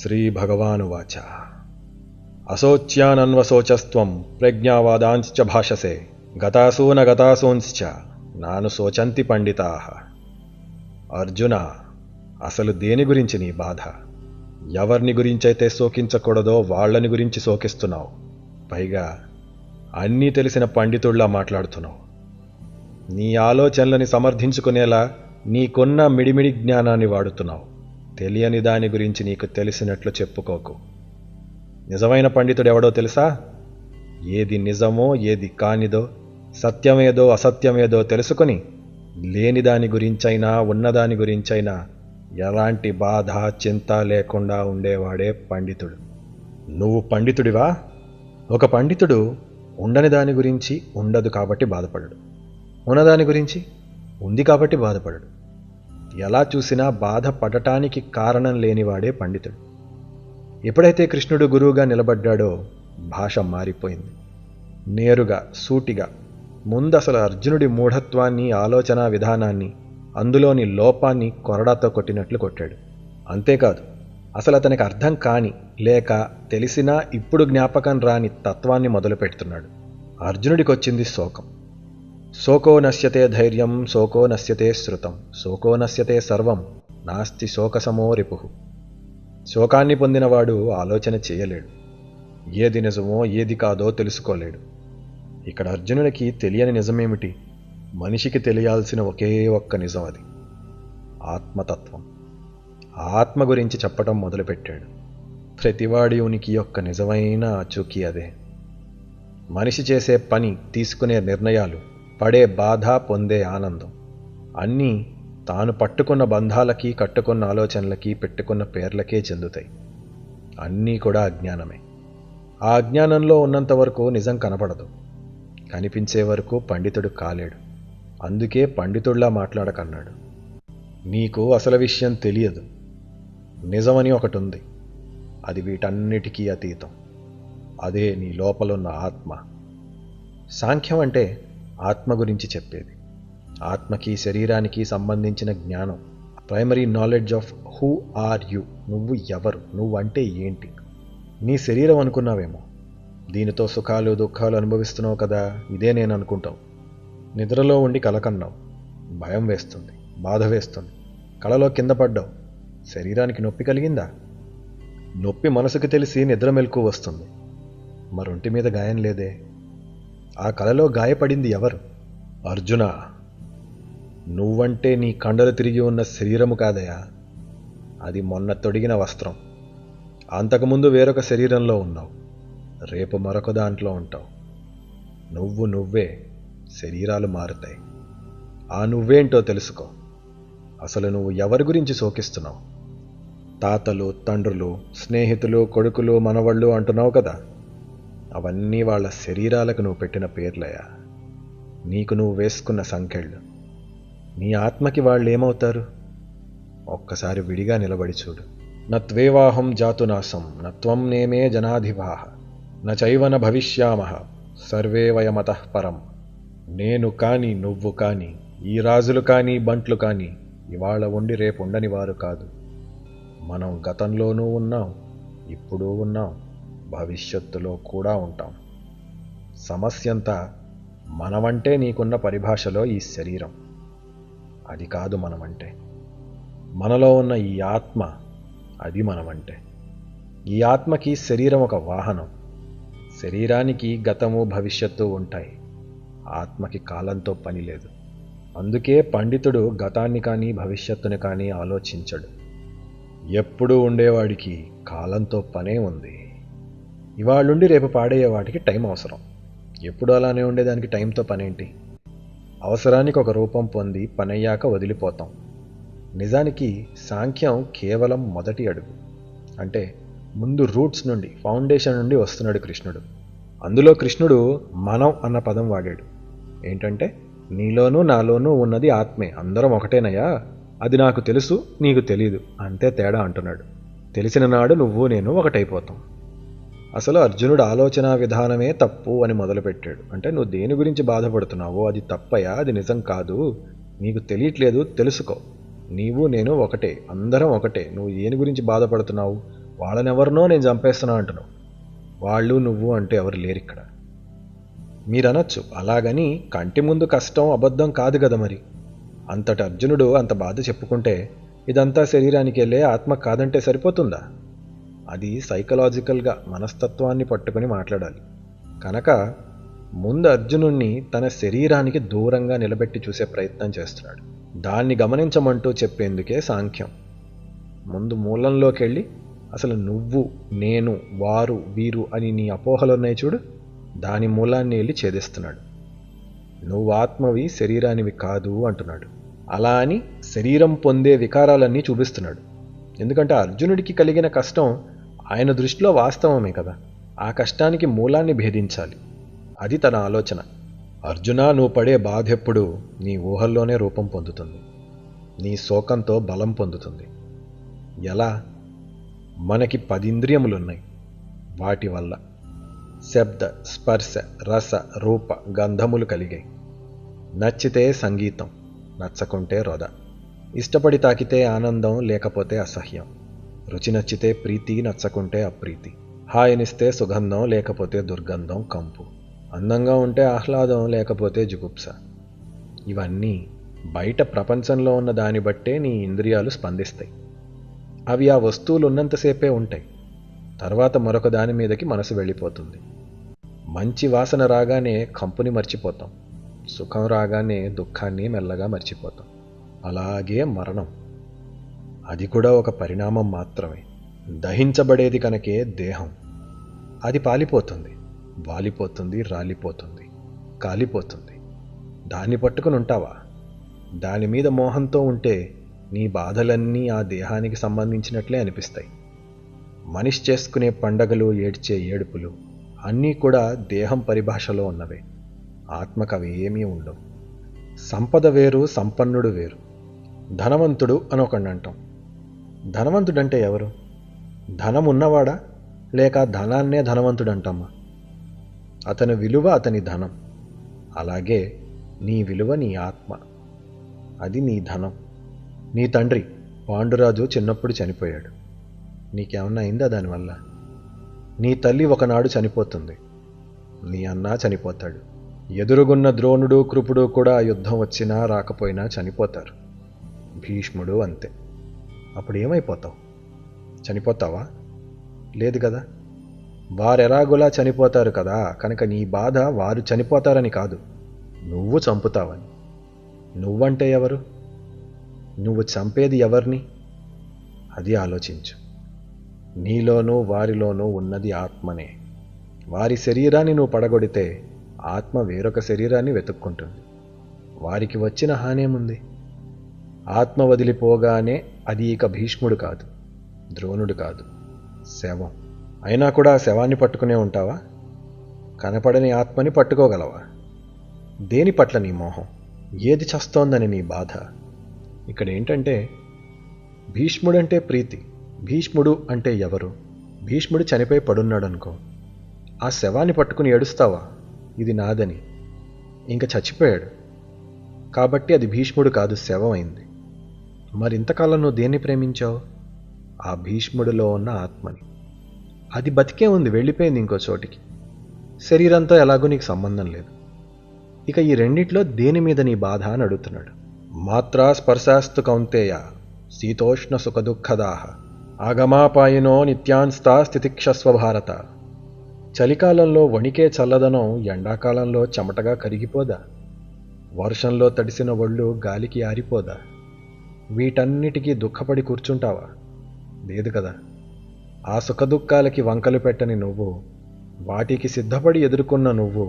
శ్రీభగవానువాచ అశోచ్యానన్వశోచస్త్వం ప్రజ్ఞావాదాంశ్చ భాషసే గతాసూన గతాసూంశ్చ నాను శోచంతి పండితాః. అర్జున, అసలు దేని గురించి నీ బాధ? ఎవరిని గురించైతే శోకించకూడదో వాళ్ళని గురించి శోకిస్తున్నావు. పైగా అన్నీ తెలిసిన పండితుళ్లా మాట్లాడుతున్నావు. నీ ఆలోచనలని సమర్థించుకునేలా నీకున్న మిడిమిడి జ్ఞానాన్ని వాడుతున్నావు. తెలియని దాని గురించి నీకు తెలిసినట్లు చెప్పుకోకు. నిజమైన పండితుడెవడో తెలుసా? ఏది నిజమో ఏది కానిదో, సత్యమేదో అసత్యమేదో తెలుసుకుని లేని దాని గురించైనా ఉన్నదాని గురించైనా ఎలాంటి బాధ చింత లేకుండా ఉండేవాడే పండితుడు. నువ్వు పండితుడివా? ఒక పండితుడు ఉండని దాని గురించి ఉండదు కాబట్టి బాధపడడు, ఉన్నదాని గురించి ఉంది కాబట్టి బాధపడడు. ఎలా చూసినా బాధపడటానికి కారణం లేనివాడే పండితుడు. ఎప్పుడైతే కృష్ణుడు గురువుగా నిలబడ్డాడో భాష మారిపోయింది. నేరుగా సూటిగా ముందసలు అర్జునుడి మూఢత్వాన్ని, ఆలోచన విధానాన్ని, అందులోని లోపాన్ని కొరడాతో కొట్టినట్లు కొట్టాడు. అంతేకాదు, అసలు అతనికి అర్థం కాని లేక తెలిసినా ఇప్పుడు జ్ఞాపకం రాని తత్వాన్ని మొదలు పెడుతున్నాడు. అర్జునుడికొచ్చింది శోకం. శోకో నశ్యతే ధైర్యం, శోకో నశ్యతే శృతం, శోకో నశ్యతే సర్వం, నాస్తి శోకసమో రిపుః. శోకాన్ని పొందినవాడు ఆలోచన చేయలేడు. ఏది నిజమో ఏది కాదో తెలుసుకోలేడు. ఇక్కడ అర్జునుడికి తెలియని నిజమేమిటి? మనిషికి తెలియాల్సిన ఒకే ఒక్క నిజం, అది ఆత్మతత్వం. ఆత్మ గురించి చెప్పటం మొదలుపెట్టాడు. ప్రతివాడి ఉనికి యొక్క నిజమైన ఆచూకీ అదే. మనిషి చేసే పని, తీసుకునే నిర్ణయాలు, పడే బాధ, పొందే ఆనందం అన్నీ తాను పట్టుకున్న బంధాలకి, కట్టుకున్న ఆలోచనలకి, పెట్టుకున్న పేర్లకే చెందుతాయి. అన్నీ కూడా అజ్ఞానమే. ఆ అజ్ఞానంలో ఉన్నంతవరకు నిజం కనపడదు. కనిపించే వరకు పండితుడు కాలేడు. అందుకే పండితుడిలా మాట్లాడకన్నాడు. నీకు అసలు విషయం తెలియదు. నిజమని ఒకటి ఉంది. అది వీటన్నిటికీ అతీతం. అదే నీ లోపలున్న ఆత్మ. సాంఖ్యం అంటే ఆత్మ గురించి చెప్పేది. ఆత్మకి, శరీరానికి సంబంధించిన జ్ఞానం, primary knowledge of who are you. నువ్వు ఎవరు, నువ్వంటే ఏంటి? నీ శరీరం అనుకున్నావేమో. దీనితో సుఖాలు దుఃఖాలు అనుభవిస్తున్నావు కదా, ఇదే నేను అనుకుంటావు. నిద్రలో ఉండి కలకన్నావు, భయం వేస్తుంది, బాధ వేస్తుంది, కలలో కింద పడ్డావు, శరీరానికి నొప్పి కలిగిందా? నొప్పి మనసుకు తెలిసి నిద్ర మెలకు వస్తుంది, మరొంటి మీద గాయం లేదే. ఆ కలలో గాయపడింది ఎవరు? అర్జున, నువ్వంటే నీ కండలు తిరిగి ఉన్న శరీరము కాదయా. అది మొన్న తొడిగిన వస్త్రం. అంతకుముందు వేరొక శరీరంలో ఉన్నావు, రేపు మరొక దాంట్లో ఉంటావు. నువ్వు నువ్వే, శరీరాలు మారుతాయి. ఆ నువ్వేంటో తెలుసుకో. అసలు నువ్వు ఎవరి గురించి శోకిస్తున్నావు? తాతలు, తండ్రులు, స్నేహితులు, కొడుకులు, మనవళ్ళు అంటున్నావు కదా, అవన్నీ వాళ్ళ శరీరాలకు నువ్వు పెట్టిన పేర్లయా. నీకు నువ్వు వేసుకున్న సంకెళ్ళు. నీ ఆత్మకి వాళ్ళు ఏమవుతారు? ఒక్కసారి విడిగా నిలబడి చూడు. నత్వేవాహం జాతునాసం, నత్వం నేమే జనాధిపాః, నచైవన భవిష్యామః, సర్వే వయమతః పరం. నేను కాని, నువ్వు కాని, ఈ రాజులు కాని, బంట్లు కాని ఇవాళ ఉండి రేపు ఉండని వారు కాదు. మనం గతంలోనూ ఉన్నాం, ఇప్పుడు ఉన్నాం, భవిష్యత్తులో కూడా ఉంటాం. సమస్యంతా మనమంటే నీకున్న పరిభాషలో ఈ శరీరం. అది కాదు మనమంటే. మనలో ఉన్న ఈ ఆత్మ, అది మనమంటే. ఈ ఆత్మకి శరీరం ఒక వాహనం. శరీరానికి గతము భవిష్యత్తు ఉంటాయి. ఆత్మకి కాలంతో పని లేదు. అందుకే పండితుడు గతాన్ని కానీ భవిష్యత్తుని కానీ ఆలోచించడు. ఎప్పుడూ ఉండేవాడికి కాలంతో పనే ఉంది. ఇవాళుండి రేపు పాడయ్యే వాటికి టైం అవసరం. ఎప్పుడు అలానే ఉండేదానికి టైంతో పనేంటి? అవసరానికి ఒక రూపం పొంది పనయ్యాక వదిలిపోతాం. నిజానికి సాంఖ్యం కేవలం మొదటి అడుగు. అంటే ముందు రూట్స్ నుండి, ఫౌండేషన్ నుండి వస్తున్నాడు కృష్ణుడు. అందులో కృష్ణుడు మనం అన్న పదం వాడాడు. ఏంటంటే, నీలోనూ నాలోనూ ఉన్నది ఆత్మే, అందరం ఒకటేనయ్యా, అది నాకు తెలుసు, నీకు తెలీదు, అంతే తేడా అంటున్నాడు. తెలిసిన నాడు నువ్వు నేను ఒకటైపోతాం. అసలు అర్జునుడు ఆలోచన విధానమే తప్పు అని మొదలుపెట్టాడు. అంటే నువ్వు దేని గురించి బాధపడుతున్నావో అది తప్పయా, అది నిజం కాదు, నీకు తెలియట్లేదు, తెలుసుకో. నీవు నేను ఒకటే, అందరం ఒకటే. నువ్వు దేని గురించి బాధపడుతున్నావు? వాళ్ళనెవరినో నేను చంపేస్తున్నా అంటున్నావు. వాళ్ళు నువ్వు అంటే ఎవరు లేరిక్కడ. మీరనొచ్చు, అలాగని కంటి ముందు కష్టం అబద్ధం కాదు కదా మరి. అంతటి అర్జునుడు అంత బాధ చెప్పుకుంటే ఇదంతా శరీరానికి వెళ్ళే ఆత్మ కాదంటే సరిపోతుందా? అది సైకలాజికల్గా మనస్తత్వాన్ని పట్టుకుని మాట్లాడాలి. కనుక ముందు అర్జునుణ్ణి తన శరీరానికి దూరంగా నిలబెట్టి చూసే ప్రయత్నం చేస్తున్నాడు. దాన్ని గమనించమంటూ చెప్పేందుకే సాంఖ్యం. ముందు మూలంలోకి వెళ్ళి అసలు నువ్వు, నేను, వారు, వీరు అని నీ అపోహలున్నాయి చూడు, దాని మూలాన్ని వెళ్ళి ఛేదిస్తున్నాడు. నువ్వు ఆత్మవి, శరీరానివి కాదు అంటున్నాడు. అలా అని శరీరం పొందే వికారాలన్నీ చూపిస్తున్నాడు. ఎందుకంటే అర్జునుడికి కలిగిన కష్టం ఆయన దృష్టిలో వాస్తవమే కదా. ఆ కష్టానికి మూలాన్ని భేదించాలి. అది తన ఆలోచన. అర్జున, నువ్వు పడే బాధ ఎప్పుడు నీ ఊహల్లోనే రూపం పొందుతుంది. నీ శోకంతో బలం పొందుతుంది. ఎలా? మనకి 10 ఇంద్రియములున్నాయి. వాటి వల్ల శబ్ద, స్పర్శ, రస, రూప, గంధములు కలిగాయి. నచ్చితే సంగీతం, నచ్చకుంటే రొద. ఇష్టపడి తాకితే ఆనందం, లేకపోతే అసహ్యం. రుచి నచ్చితే ప్రీతి, నచ్చకుంటే అప్రీతి. హాయినిస్తే సుగంధం, లేకపోతే దుర్గంధం, కంపు. అందంగా ఉంటే ఆహ్లాదం, లేకపోతే జుగుప్స. ఇవన్నీ బయట ప్రపంచంలో ఉన్న దాన్ని బట్టే నీ ఇంద్రియాలు స్పందిస్తాయి. అవి ఆ వస్తువులు ఉన్నంతసేపే ఉంటాయి. తర్వాత మరొక దాని మీదకి మనసు వెళ్ళిపోతుంది. మంచి వాసన రాగానే కంపుని మర్చిపోతాం. సుఖం రాగానే దుఃఖాన్ని మెల్లగా మర్చిపోతాం. అలాగే మరణం, అది కూడా ఒక పరిణామం మాత్రమే. దహించబడేది కనుకే దేహం. అది పాలిపోతుంది, వాలిపోతుంది, రాలిపోతుంది, కాలిపోతుంది. దాన్ని పట్టుకుని ఉంటావా? దాని మీద మోహంతో ఉంటే నీ బాధలన్నీ ఆ దేహానికి సంబంధించినట్లే అనిపిస్తాయి. మనిషి చేసుకునే పండగలు, ఏడ్చే ఏడుపులు అన్నీ కూడా దేహం పరిభాషలో ఉన్నవే. ఆత్మకవి ఏమీ ఉండవు. సంపద వేరు, సంపన్నుడు వేరు. ధనవంతుడు అని ఒకడిని అంటాం. ధనవంతుడంటే ఎవరు? ధనం ఉన్నవాడా, లేక ధనాన్నే ధనవంతుడు అంటామా? అతని విలువ అతని ధనం. అలాగే నీ విలువ నీ ఆత్మ. అది నీ ధనం. నీ తండ్రి పాండురాజు చిన్నప్పుడు చనిపోయాడు. నీకేమన్నా అయిందా దానివల్ల? నీ తల్లి ఒకనాడు చనిపోతుంది. నీ అన్న చనిపోతాడు. ఎదురుగున్న ద్రోణుడు, కృపుడు కూడా యుద్ధం వచ్చినా రాకపోయినా చనిపోతారు. భీష్ముడు అంతే. అప్పుడు ఏమైపోతావు? చనిపోతావా? లేదు కదా. వారెలాగోలా చనిపోతారు కదా. కనుక నీ బాధ వారు చనిపోతారని కాదు, నువ్వు చంపుతావని. నువ్వంటే ఎవరు? నువ్వు చంపేది ఎవరిని? అది ఆలోచించు. నీలోనూ వారిలోనూ ఉన్నది ఆత్మనే. వారి శరీరాన్ని నువ్వు పడగొడితే ఆత్మ వేరొక శరీరాన్ని వెతుక్కుంటుంది. వారికి వచ్చిన హానేముంది? ఆత్మ వదిలిపోగానే అది ఇక భీష్ముడు కాదు, ద్రోణుడు కాదు, శవం. అయినా కూడా ఆ శవాన్ని పట్టుకునే ఉంటావా? కనపడని ఆత్మని పట్టుకోగలవా? దేని పట్ల నీ మోహం? ఏది చస్తోందని నీ బాధ? ఇక్కడ ఏంటంటే, భీష్ముడంటే ప్రీతి. భీష్ముడు అంటే ఎవరు? భీష్ముడు చనిపోయి పడున్నాడు అనుకో, ఆ శవాన్ని పట్టుకుని ఏడుస్తావా? ఇది నాదని. ఇంక చచ్చిపోయాడు కాబట్టి అది భీష్ముడు కాదు, శవం అయింది. మరింతకాలం నువ్వు దేన్ని ప్రేమించావు? ఆ భీష్ముడిలో ఉన్న ఆత్మని. అది బతికే ఉంది, వెళ్ళిపోయింది ఇంకో చోటికి. శరీరంతో ఎలాగో నీకు సంబంధం లేదు. ఇక ఈ రెండిట్లో దేని మీద నీ బాధ అని అడుగుతున్నాడు. మాత్రా స్పర్శాస్తు కౌంతేయ శీతోష్ణ సుఖదుఃఖదాహ ఆగమాపాయినో నిత్యాన్స్తా స్థితిక్షస్వ భారత. చలికాలంలో వణికే చల్లదనం ఎండాకాలంలో చెమటగా కరిగిపోదా? వర్షంలో తడిసిన ఒళ్ళు గాలికి ఆరిపోదా? వీటన్నిటికీ దుఃఖపడి కూర్చుంటావా? లేదు కదా. ఆ సుఖదుఖాలకి వంకలు పెట్టని నువ్వు, వాటికి సిద్ధపడి ఎదుర్కొన్న నువ్వు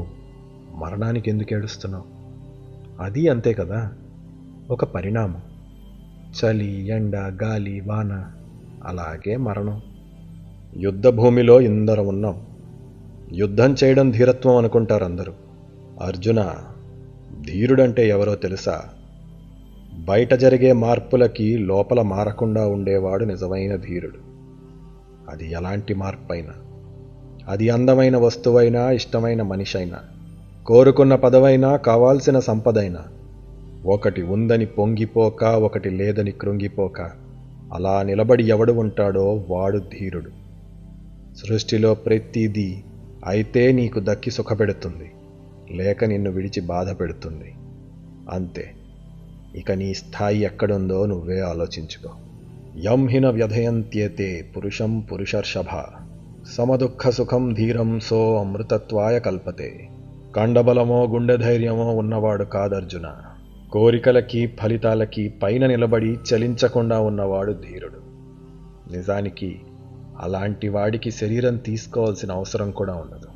మరణానికి ఎందుకు ఏడుస్తున్నావు? అది అంతే కదా, ఒక పరిణామం. చలి, ఎండ, గాలి, వాన, అలాగే మరణం. యుద్ధ భూమిలో ఇందరం ఉన్నాం. యుద్ధం చేయడం ధీరత్వం అనుకుంటారు అందరూ. అర్జున, ధీరుడంటే ఎవరో తెలుసా? బయట జరిగే మార్పులకి లోపల మారకుండా ఉండేవాడు నిజమైన ధీరుడు. అది ఎలాంటి మార్పైనా, అది అందమైన వస్తువైనా, ఇష్టమైన మనిషి అయినా, కోరుకున్న పదవైనా, కావాల్సిన సంపదైనా, ఒకటి ఉందని పొంగిపోక, ఒకటి లేదని కృంగిపోక అలా నిలబడి ఎవడు ఉంటాడో వాడు ధీరుడు. సృష్టిలో ప్రతిదీ అయితే నీకు దక్కి సుఖపెడుతుంది, లేక నిన్ను విడిచి బాధ పెడుతుంది. అంతే. ఇక నీ స్థాయి ఎక్కడుందో నువ్వే ఆలోచించుకో. యం హిన వ్యధయంత్యేతే పురుషం పురుషర్షభ సమదుఃఖ సుఖం ధీరం సో అమృతత్వాయ కల్పతే. కండబలమో గుండె ధైర్యమో ఉన్నవాడు కాదర్జున. కోరికలకి ఫలితాలకి పైన నిలబడి చలించకుండా ఉన్నవాడు ధీరుడు. నిజానికి అలాంటి వాడికి శరీరం తీసుకోవాల్సిన అవసరం కూడా ఉండదు.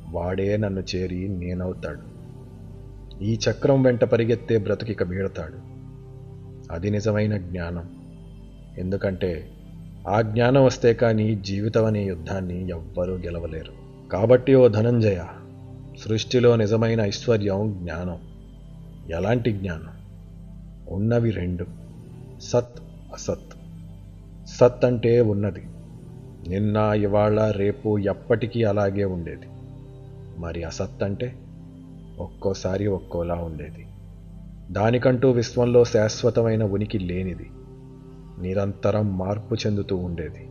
వాడే నన్ను చేరి నేనవుతాడు. ఈ చక్రం వెంట పరిగెత్తే బ్రతుకిక బీడతాడు. అది నిజమైన జ్ఞానం. ఎందుకంటే ఆ జ్ఞానం వస్తే కానీ జీవితం అనే యుద్ధాన్ని ఎవ్వరూ గెలవలేరు. కాబట్టి ఓ ధనంజయ, సృష్టిలో నిజమైన ఐశ్వర్యం జ్ఞానం. ఎలాంటి జ్ఞానం? ఉన్నవి రెండు, సత్ అసత్. సత్ అంటే ఉన్నది, నిన్న ఇవాళ రేపు ఎప్పటికీ అలాగే ఉండేది. మరి అసత్ అంటే ఒక్కోసారి ఒక్కోలా ఉండేది. దానికంటూ విశ్వంలో శాశ్వతమైన ఉనికి లేనిది, నిరంతరం మార్పు చెందుతూ ఉండేది.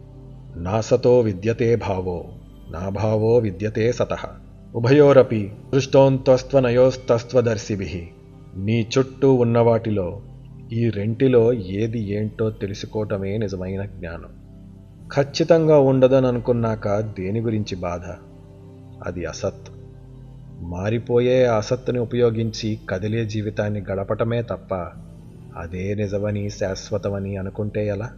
నాసతో విద్యతే భావో నాభావో విద్యతే సతః ఉభయోరపి దృష్టోంతస్త్వనయోస్తస్త్వదర్శిభిః. నీ చుట్టూ ఉన్నవాటిలో ఈ రెంటిలో ఏది ఏంటో తెలుసుకోవటమే నిజమైన జ్ఞానం. ఖచ్చితంగా ఉండదని అనుకున్నాక దేని గురించి బాధ? అది అసత్. మారిపోయే అసత్తుని ఉపయోగించి కదిలే జీవితాన్ని గడపటమే తప్ప అదే నిజమని శాశ్వతమని అనుకుంటే ఎలా?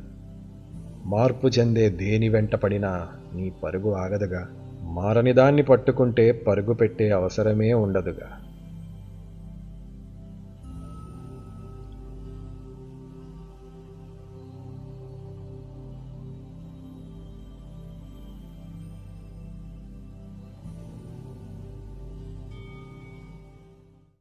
మార్పు చెందే దేని వెంట పడినా నీ పరుగు ఆగదుగా. మారని దాన్ని పట్టుకుంటే పరుగు పెట్టే అవసరమే ఉండదుగా.